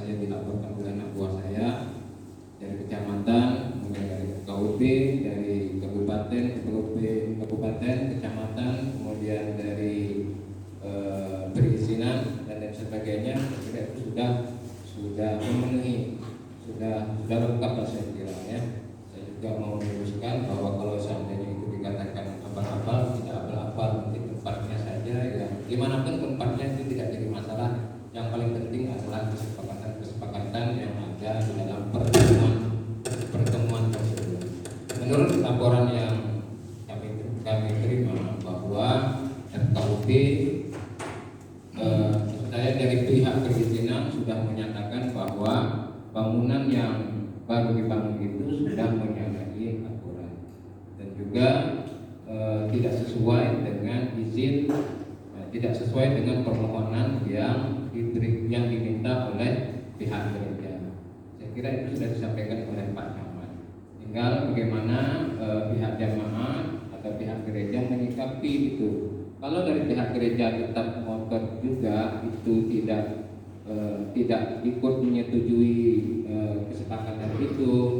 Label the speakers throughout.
Speaker 1: saya dilaporkan oleh anak buah saya dari kecamatan, kemudian dari KUP, dari kabupaten, kecamatan, kemudian dari perizinan dan lain sebagainya. Saya kira itu sudah memenuhi, sudah lengkap lah saya kira ya. Saya juga mau meluruskan bahwa kalau seandainya itu dikatakan abal-abal, tidak abal-abal, nanti tempatnya saja ya. Dimanapun tempatnya itu tidak jadi masalah. Yang paling penting adalah kesepakatan yang ada di dalam pertemuan tersebut. Menurut laporan yang kami terima bahwa RKUP saya dari pihak perizinan sudah menyatakan bahwa bangunan yang baru dibangun itu sudah menyalahi aturan dan juga tidak sesuai dengan izin, tidak sesuai dengan permohonan yang diminta oleh pihak gereja. Saya kira itu sudah disampaikan oleh Pak Camat. Tinggal bagaimana pihak jamaah atau pihak gereja menyikapi itu. Kalau dari pihak gereja tetap ngotot juga itu tidak ikut menyetujui kesepakatan itu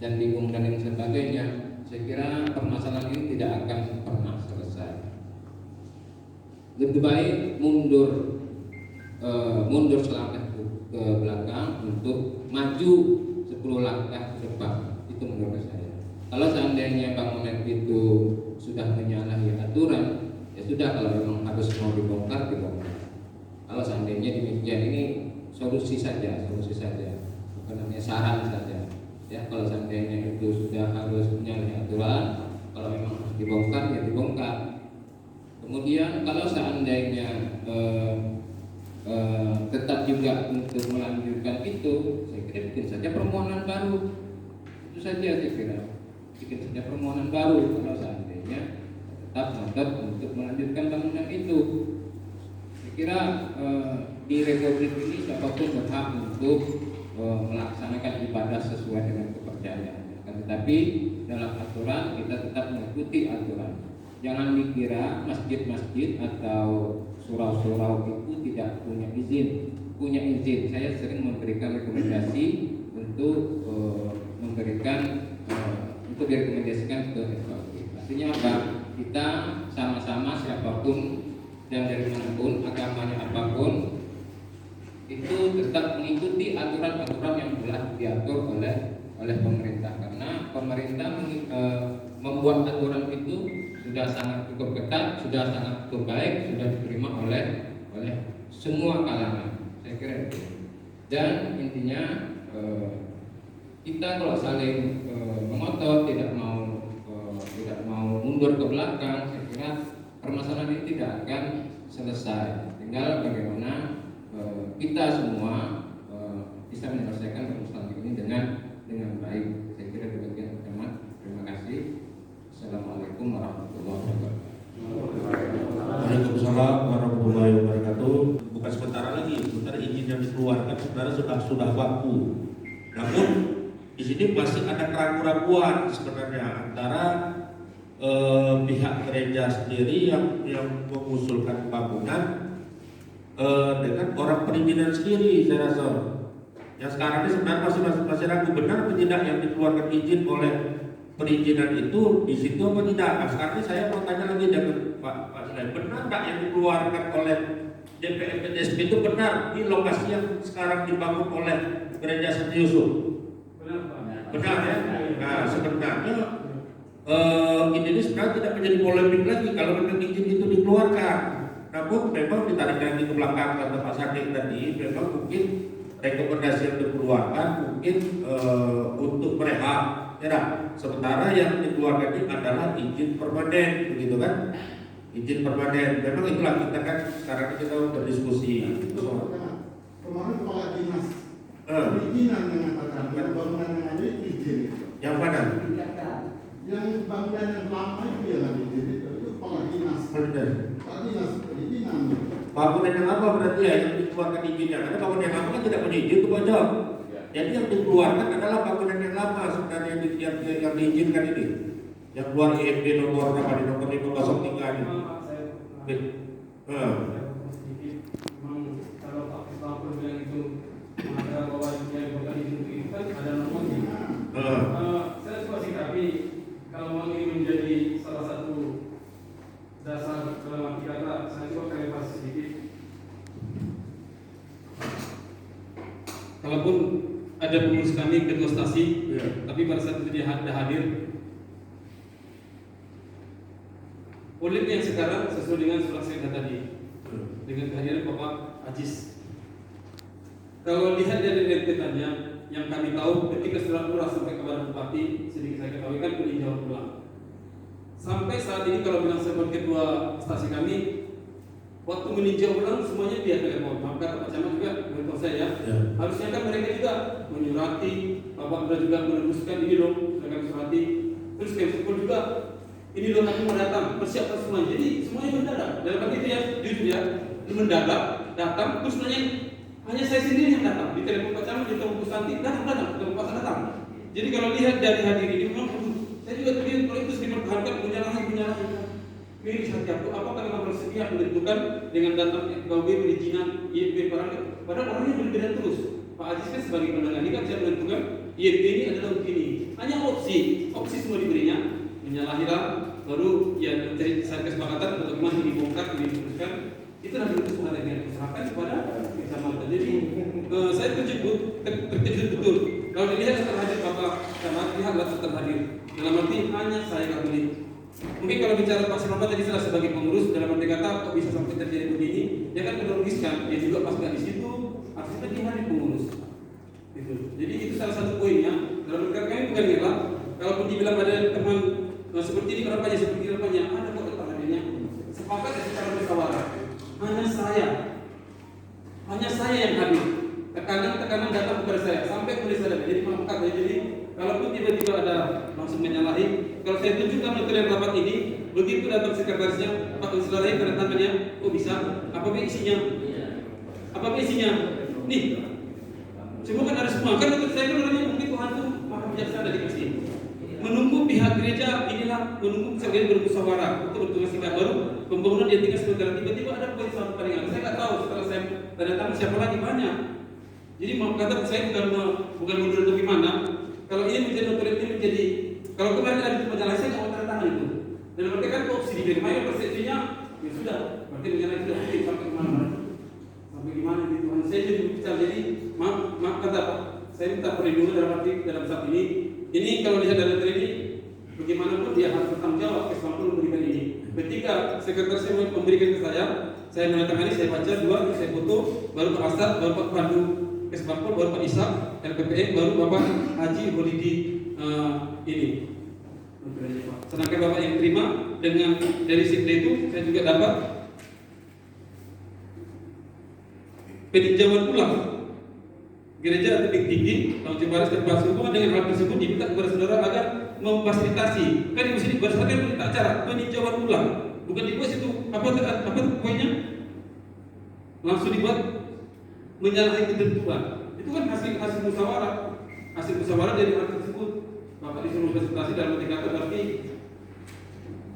Speaker 1: dan bingung dan lain sebagainya, saya kira permasalahan ini tidak akan pernah selesai. Lebih baik mundur selangkah ke belakang untuk maju 10 langkah ke depan. Itu menurut saya. Kalau seandainya bangunan itu sudah menyalahi aturan, ya sudah, kalau memang harus mau dibongkar. Kalau seandainya demikian, ini solusi saja, bukan hanya saran saja. Ya, kalau seandainya itu sudah harus menyalahi aturan, kalau memang harus dibongkar ya dibongkar. Kemudian kalau seandainya tetap juga untuk melanjutkan itu, saya kira bikin saja permohonan baru. Itu saja saya kira, bikin saja permohonan baru kalau seandainya tetap ngotot untuk melanjutkan bangunan itu. Saya kira di republik ini siapapun berhak untuk melaksanakan ibadah sesuai dengan kepercayaannya. Tetapi dalam aturan kita tetap mengikuti aturan. Jangan dikira masjid-masjid atau surau-surau itu tidak punya izin. Punya izin. Saya sering memberikan rekomendasi untuk direkomendasikan ke FKUP. Artinya apa? Kita sama-sama siapapun dan dari manapun, agamanya apapun, itu tetap mengikuti aturan-aturan yang telah diatur oleh pemerintah. Karena pemerintah membuat aturan itu sudah sangat cukup ketat, sudah sangat cukup baik, sudah diterima oleh semua kalangan. Saya kira itu. Dan intinya kita kalau saling mengotot, tidak mau mundur ke belakang, saya kira permasalahan ini tidak akan selesai. Tinggal bagaimana kita semua bisa menyelesaikan permasalahan ini dengan baik. Saya kira demikian, teman. Terima kasih. Assalamualaikum warahmatullahi wabarakatuh.
Speaker 2: Waalaikumsalam warahmatullahi wabarakatuh. Bukan sementara lagi, sementara izin yang dikeluarkan sebenarnya sudah baku. Namun di sini masih ada keraguan-keraguan sebenarnya antara pihak gereja sendiri yang mengusulkan bangunan dengan orang perizinan sendiri. Saya rasa yang sekarang ini sebenarnya masih ragu benar atau tidak yang dikeluarkan izin oleh perizinan itu di situ apa tidak. Nah, sekarang ini saya mau tanya lagi dengan Pak Selain, benar tak yang dikeluarkan oleh DPMPTSP itu benar di lokasi yang sekarang dibangun oleh gereja Santi Yusuf? Benar ya. Nah, sebenarnya ini sebenarnya tidak menjadi polemik lagi kalau memang izin itu dikeluarkan. Namun memang ditarik lagi ke belakang kata Pak Sadik tadi, memang mungkin rekomendasi yang dikeluarkan mungkin untuk merehab, ya. Sementara yang dikeluarkan ini adalah izin permanen, begitu kan? Izin permanen. Memang itulah kita kan sekarang kita berdiskusi.
Speaker 3: Kemarin kepala dinas perizinan mengatakan bangunan yang ada itu izin.
Speaker 2: Yang mana?
Speaker 3: Yang bangunan yang lama itu yang ada izin itu kepala dinas. Kepala dinas perizinan.
Speaker 2: Bangunan yang apa berarti ya yang dikeluarkan izinnya? Karena bangunan yang lama kan tidak punya izin itu bocor. Jadi yang dikeluarkan adalah bangunan yang lama sebenarnya yang diizinkan ini. Yang keluar IMB nomor berapa di nomor 503 ini.
Speaker 4: Memang kalau Pak Kapolri bilang itu kalaupun ada pengurus kami ketua stasi,
Speaker 2: Iya.
Speaker 4: tapi pada saat itu dia tidak hadir. Oleh yang sekarang sesuai dengan surat saya tadi, dengan kehadiran Bapak Ajis. Kalau lihat dari rentetannya, yang kami tahu ketika surat lurah sampai kepada Bupati, sedikit saya ketahui kan peninjauan ulang. Sampai saat ini kalau bilang sebagai ketua stasi kami, waktu meninjau ulang semuanya via telepon. Maka Pak Camat juga beritahu saya, harusnya kan mereka juga menyurati, Bapak Abdul juga meneruskan ini dong, mereka surati. Terus Kemsipol juga, ini dong kami mau datang, persiapkan semuanya. Jadi semuanya mendadak. Dalam arti itu ya, jujur ya, mendadak, datang, terus nanya, hanya saya sendiri yang datang. Di telepon Pak Camat, di telepon Bu Santi, datang, telepon Pak Santi datang. Jadi kalau lihat dari hadir ini, memang saya juga terlihat kalau itu dipertahankan menyalahi. Ini hati aku, apakah memang bersedia menentukan dengan datang FKB perizinan IMB barang? Padahal orangnya berbeda terus. Pak Aziz kan sebagai pendengar ini kan saya menentukan IMB ini adalah begini. Hanya opsi semua diberinya, menyalahilah, baru ya mencari kesepakatan untuk bagaimana dibongkar, diteruskan. Itu nanti itu semua yang diserahkan kepada kecamatan. Jadi saya terkejut betul. Kalau dilihat setelah hadir Bapak Camat, lihatlah setelah hadir. Dalam arti hanya saya kabuli. Mungkin kalau bicara Pak Sinopa tadi salah sebagai pengurus dalam arti kata kok bisa sampai terjadi begini, dia kan melogiskan, dia juga pas nggak di situ, artinya dia hari pengurus. Gitu. Jadi itu salah satu poinnya. Dalam arti kami bukan ngelak. Kalaupun dibilang ada teman seperti ini kenapanya seperti apanya, ada kok tetap hadirnya. Sepakat ya secara musyawarah. Hanya saya yang hadir. Tekanan datang kepada saya sampai tulis ada. Jadi mengangkat ya. Jadi kalaupun tiba-tiba ada langsung menyalahi, kalau saya tunjukkan material rapat ini, begitu datang sekretarisnya, Pak Konselor tanda tangannya, oh bisa, apa isinya? Nih, semua kan ada semua. Kan untuk saya kan orangnya mungkin Tuhan tuh maha bijaksana dikasih. Menunggu pihak gereja inilah menunggu sekalian bermusyawarah untuk bertugas baru pembangunan yang tinggal sementara. Tiba-tiba ada poin satu palingan. Saya nggak tahu setelah saya tanda tangan siapa lagi banyak. Jadi mau kata saya bukan mundur atau gimana. Kalau ini menjadi otoritas ini menjadi, kalau kemarin ada majalah saya nggak mau tanda tangan itu. Dan berarti kan opsi diberi mayor persepsinya ya sudah. Berarti menjadi sudah mungkin sampai kemana? Sampai gimana gitu? Saya jadi bicara. Jadi maaf kata Pak, saya minta perlindungan dalam saat ini. Ini kalau lihat dari ini, bagaimanapun dia harus bertanggung jawab Kesbangpol memberikan ini. Ketika sekretaris saya memberikan ke saya menandatangani, saya baca dua, saya foto, baru Pak Asad, baru Pak Pandu Kesbangpol, baru Pak Ishak, LPPE, baru Bapak Haji Holidi ini. Sedangkan Bapak yang terima dengan dari Sikde itu, saya juga dapat peninjauan ulang gereja tebing tinggi tahun Ciparas dan Pasuruan. Dengan hal tersebut diminta kepada saudara agar memfasilitasi. Kan di sini berdasarkan berita acara peninjauan ulang, bukan dibuat itu apa poinnya langsung dibuat menyalahi ketentuan. Itu kan hasil musyawarah dari hal tersebut. Bapak disuruh presentasi dalam kata berarti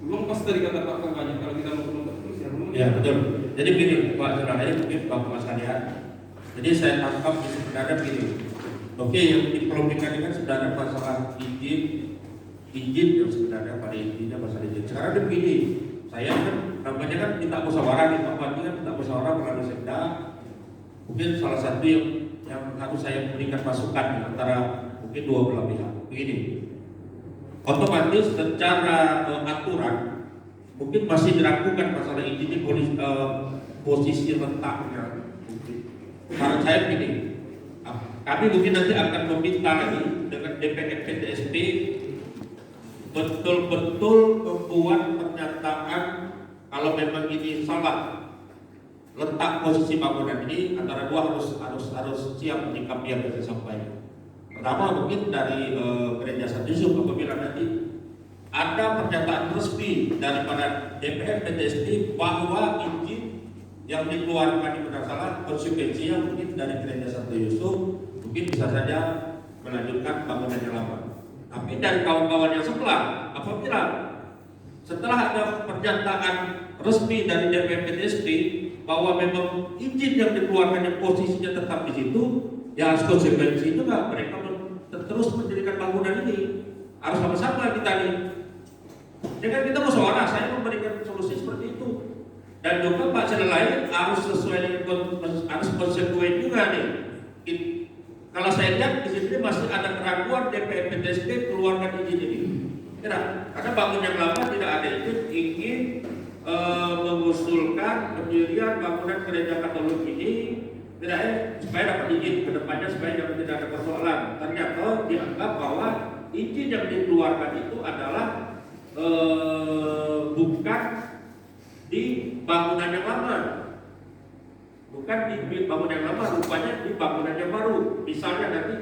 Speaker 4: memang pas dari kata Pak Kanganya kalau kita mau menonton terus ya.
Speaker 2: Ya betul. Jadi begini Pak Saudara, ini mungkin Bapak sekalian. Jadi saya tangkap sebenarnya begini. Oke, yang diproblemkan kan sudah ada masalah izin yang sebenarnya pada intinya masalah izin. Sekarang dia begini, saya kan namanya kan minta musyawarah nih, Pak Bupati kan minta musyawarah melalui Sekda. Mungkin salah satu yang harus saya berikan masukan antara mungkin dua belah pihak. Begini, otomatis secara aturan mungkin masih diragukan masalah izin posisi letaknya. Saran saya begini, kami mungkin nanti akan meminta lagi dengan DPR PTSP betul-betul membuat pernyataan kalau memang ini salah letak posisi bangunan ini, antara dua harus siap menyikapi yang saya sampaikan. Pertama mungkin dari Gereja Santo Yusuf apabila nanti ada pernyataan resmi daripada DPR PTSP bahwa izin yang dikeluarkan ini benar salah, konsekuensinya mungkin dari Gereja Santo Yusuf mungkin bisa saja melanjutkan bangunan yang lama. Tapi dari kawan-kawan yang sebelah, apabila setelah ada pernyataan resmi dari DPR PTSP bahwa memang izin yang dikeluarkan yang posisinya tetap di situ, ya harus konsekuensi itu nggak mereka terus mendirikan bangunan ini, harus sama-sama kita nih. Dengan kita musyawarah, saya memberikan solusi seperti itu. Dan juga Pak Lain harus sesuai dengan harus konsekuen juga nih. Kalau saya lihat di sini masih ada keraguan DPR PTSP keluarkan izin ini. Tidak, karena bangun yang lama tidak ada izin ingin mengusulkan pendirian bangunan gereja Katolik ini tidak supaya dapat izin ke depannya supaya tidak ada persoalan. Ternyata dianggap bahwa izin yang dikeluarkan itu adalah bukan di bangunan yang lama. Bukan di bangunan yang lama, rupanya di bangunan yang baru. Misalnya nanti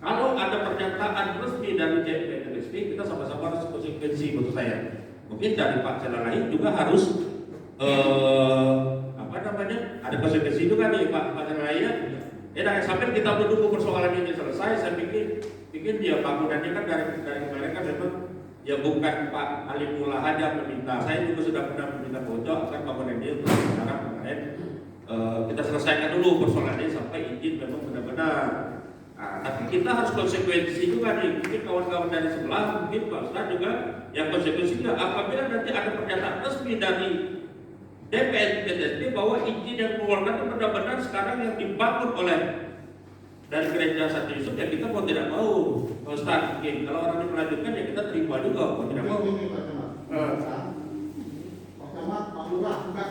Speaker 2: kalau ada pernyataan resmi dari DPRSP, kita sama-sama harus konsekuensi menurut saya. Mungkin dari Pak Cela lain juga harus ada konsekuensi juga nih Pak Cela lain. Sampai kita menunggu persoalan ini selesai, saya pikir dia bangunannya kan dari kemarin kan memang ya bukan Pak Alimullah aja meminta. Saya juga sudah pernah meminta pojok akan bangunan dia untuk sekarang kemarin. Kita selesaikan dulu persoalan ini sampai izin memang benar-benar. Tapi kita harus konsekuensi juga nih. Mungkin kawan-kawan dari sebelah, mungkin Pak Ustaz juga yang konsekuensi juga apabila nanti ada pernyataan resmi dari DPR PTSP bahwa izin yang keluarkan itu benar-benar sekarang yang dibangun oleh dari gereja Santo Yusuf, ya kita mau tidak mau Pak Ustaz mungkin kalau orang ini melanjutkan ya kita terima juga mau tidak mau.
Speaker 3: Pak Camat, Pak Lurah buka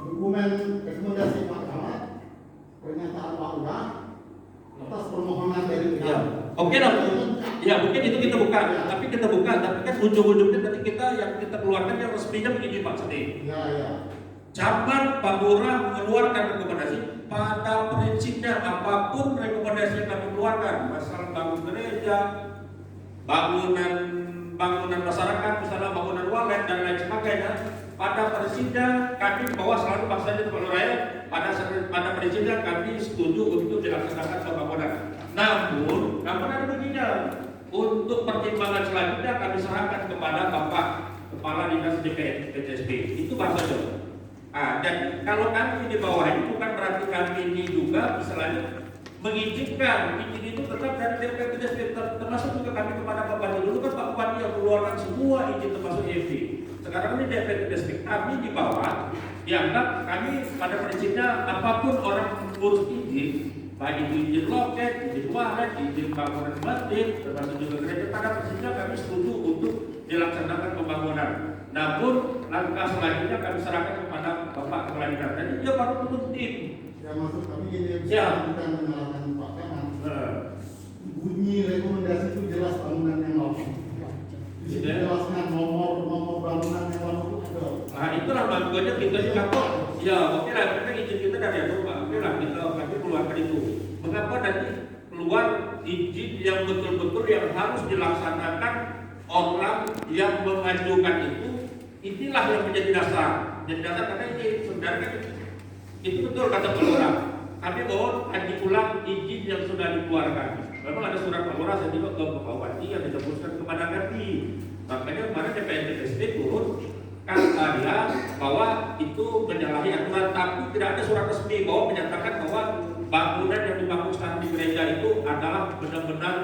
Speaker 3: dokumen rekomendasi Pak Camat, pernyataan Pak Lurah atas permohonan dari
Speaker 2: ya. Oke dong. Ya mungkin itu kita buka, tapi kan ujung-ujungnya nanti yang kita keluarkan yang resminya begini Pak Sedi.
Speaker 3: Ya.
Speaker 2: Zaman Pak Lurah mengeluarkan rekomendasi, pada prinsipnya apapun rekomendasi yang kami keluarkan, masalah bangun gereja, bangunan masyarakat, misalnya bangunan walet dan lain sebagainya, pada prinsipnya kami bahwa selalu maksudnya Pak Lurah pada prinsipnya kami setuju untuk dilaksanakan pembangunan. Namun ada begini, untuk pertimbangan selanjutnya kami serahkan kepada Bapak Kepala Dinas DPR PTSP. Itu bahasanya. Dan kalau kami di bawah ini bukan berarti kami ini juga misalnya mengizinkan izin itu tetap dari DPR PTSP, termasuk juga kami kepada Pak Bupati. Dulu kan Pak Bupati yang mengeluarkan semua izin termasuk EFD. Sekarang ini DPR PTSP kami di bawah dianggap kami pada prinsipnya apapun orang mengurus izin, baik itu izin loket, izin walet, izin bangunan masjid, termasuk juga gereja, pada prinsipnya kami setuju untuk dilaksanakan pembangunan. Namun langkah selanjutnya kami serahkan kepada Bapak Kepala Dinas. Jadi dia baru bentuk tim.
Speaker 3: Ya maksud kami gini,
Speaker 2: ya.
Speaker 3: bukan menyalahkan Pak Camat. Bunyi rekomendasi itu jelas bangunan yang lama. Dijelaskan nomor bangunan yang lama itu ada.
Speaker 2: Nah itulah makanya kita juga kok. Ya oke lah, kita izin kita dari itu Pak. Oke lah kita kami keluarkan itu. Mengapa nanti keluar izin yang betul-betul yang harus dilaksanakan orang yang mengajukan itu? Inilah yang menjadi dasar. Jadi dasar karena ini sebenarnya itu betul kata Pak Lurah. Kami mohon kaji ulang izin yang sudah dikeluarkan. Memang ada surat Pak Lurah saya juga ke Pak Bupati yang ditembuskan kepada kami. Makanya kemarin DPR PTSP turun kata bahwa itu menyalahi aturan, tapi tidak ada surat resmi bahwa menyatakan bahwa bangunan yang dibangun sekarang di gereja itu adalah benar-benar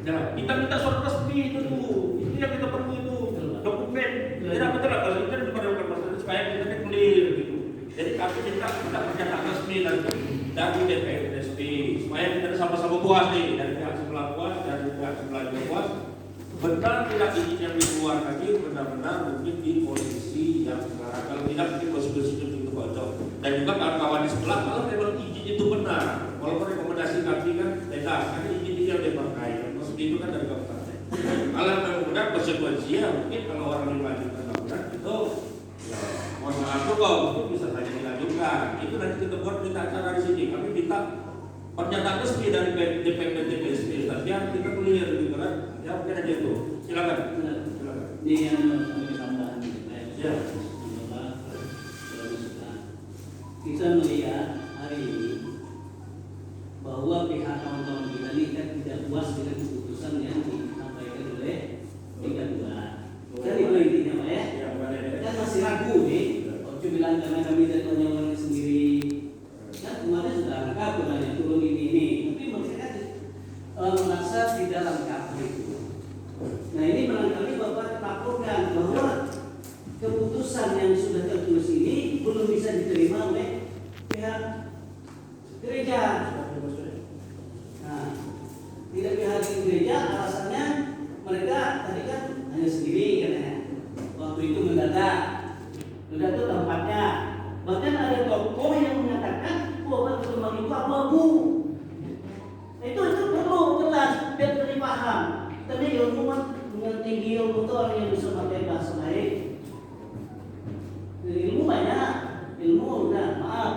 Speaker 2: jalan. Kita minta surat resmi itu dulu. Itu yang kita perlu itu dokumen. Tidak betul lah kalau kita diperlukan masalah supaya kita clear gitu. Jadi kami minta pernyataan resmi dari DPR PTSP supaya kita sama-sama puas nih, dari pihak sebelah puas, dari pihak sebelah juga puas. Benar tidak izin yang dikeluarkan ini benar-benar mungkin di posisi yang sekarang, kalau tidak mungkin posisi itu bocor. Dan juga kawan-kawan di sebelah kalau memang izin itu benar, walaupun rekomendasi kami kan beda, karena izin itu yang dipakai, maksud itu kan dari kabupaten. Kalau memang benar konsekuensinya mungkin kalau orang melanjutkan bangunan itu, ya, mohon maaf kok mungkin bisa saja dilanjutkan. Itu nanti kita buat minta acara di sini. Kami minta pernyataan resmi dari DPR PTSP. Tapi kita clear gitu kan. Ya mungkin aja itu. Silakan.
Speaker 5: Ini yang kami tambahan.
Speaker 2: Ya.
Speaker 5: Kita melihat hari ini bahwa pihak kawan-kawan kita ini kan tidak puas dengan keputusan yang disampaikan oleh Liga 2. Kan itu intinya Pak ya? Kan masih ragu nih. Ojo bilang karena kami dari orangnya sendiri. Kan kemarin sudah lengkap yang turun ini. Tapi mereka merasa tidak lengkap itu. Nah ini barangkali Bapak laporkan bahwa keputusan yang sudah tertulis ini belum bisa diterima oleh pihak gereja. gereja alasannya mereka tadi kan hanya sendiri katanya. Waktu itu mendadak itu tempatnya. Bahkan ada tokoh yang mengatakan bahwa pertemuan itu abu-abu. Itu perlu jelas biar terpaham. Tadi ilmu dengan tinggi ilmu itu orang yang bisa pakai bahasa baik. Ilmu banyak, ilmu udah maaf.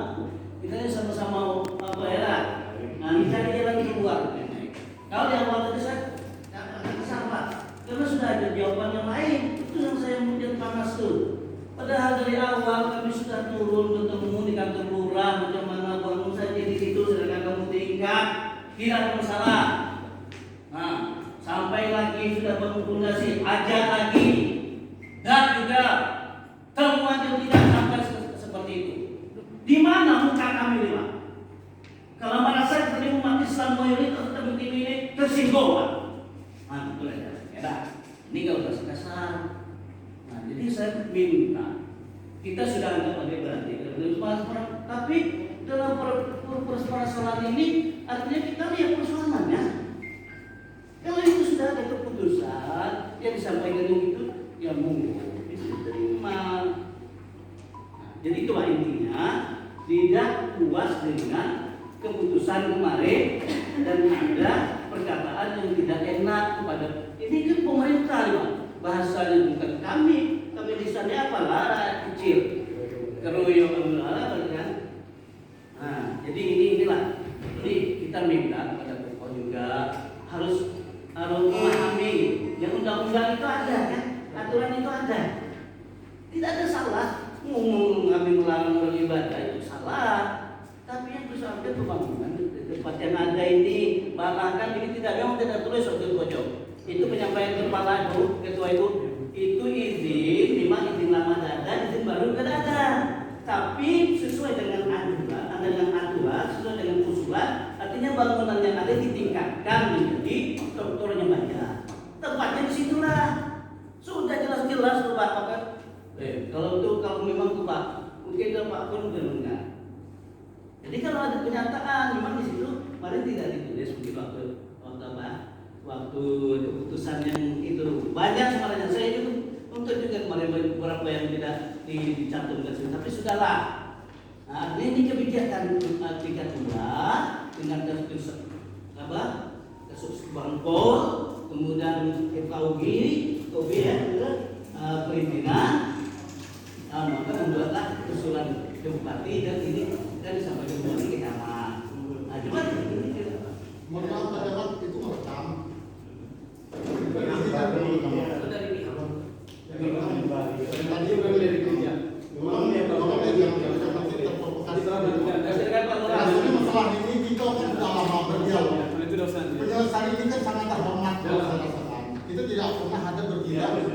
Speaker 5: Kita ini sama-sama apa ya? Nah, ini cari jalan keluar. Kalau yang awal tadi saya katakan salah, karena sudah ada jawaban yang lain. Itu yang saya mungkin panas tuh. Padahal dari awal kami sudah turun bertemu di kantor lurah, macam mana bangun saja di situ, sedangkan kamu tingkat, tidak ada masalah. Nah, sampai lagi sudah bangun fondasi, ajak lagi, dan juga temuan yang tidak sampai seperti itu. Di mana muka kami lima? Kalau merasa seperti umat Islam mayoritas atau ini tersinggung, nah betul aja. Ya, ini kalau bahasa kasar. Nah, jadi saya minta kita sudah anggap ada berarti, tapi dalam persoalan ini artinya kita lihat persoalannya. Kalau itu sudah ada keputusan yang disampaikan itu, ya monggo bisa diterima. Nah, jadi itu intinya tidak puas dengan keputusan kemarin dan ada perkataan yang tidak enak kepada ini kan pemerintah ya. Bahasanya bukan kami lisannya apalah rakyat kecil keroyokan kan. Nah, jadi inilah. Jadi kita minta kepada tokoh juga harus memahami yang undang-undang itu ada kan, aturan itu ada. Tidak ada salah ngomong kami melarang beribadah itu salah. Tapi yang bersangkutan pembangunan tempat yang ada ini bahkan ini memang tidak tulis waktu pojok. Itu penyampaian kepala itu, ketua itu izin, memang izin lama ada, izin baru tidak ada. Tapi sesuai dengan aturan, sesuai dengan usulan, artinya bangunan yang ada ditingkatkan menjadi strukturnya banyak. Tempatnya di situlah. Sudah jelas-jelas tuh Pak. Kalau memang tuh Pak, mungkin Pak pun mendengar. Jadi kalau ada pernyataan memang di situ, kemarin tidak ditulis begitu waktu keputusan yang itu banyak sebenarnya. Saya itu untuk juga kemarin beberapa yang tidak dicantumkan, tapi sudahlah. Nah, ini kebijakan tingkat 2 dengan kasus Bangpol, kemudian FKUG, perizinan, maka membuatlah usulan ke bupati dan ini dan disampaikan kembali ke camat. Nah, coba ini
Speaker 3: Merekam pejabat itu merekam. Tadi udah dari gereja. Memang yang hasilnya masalah ini kita kan sudah lama berdialog. Penjelasan ini kan sangat terhormat. Itu tidak pernah ada berdialog.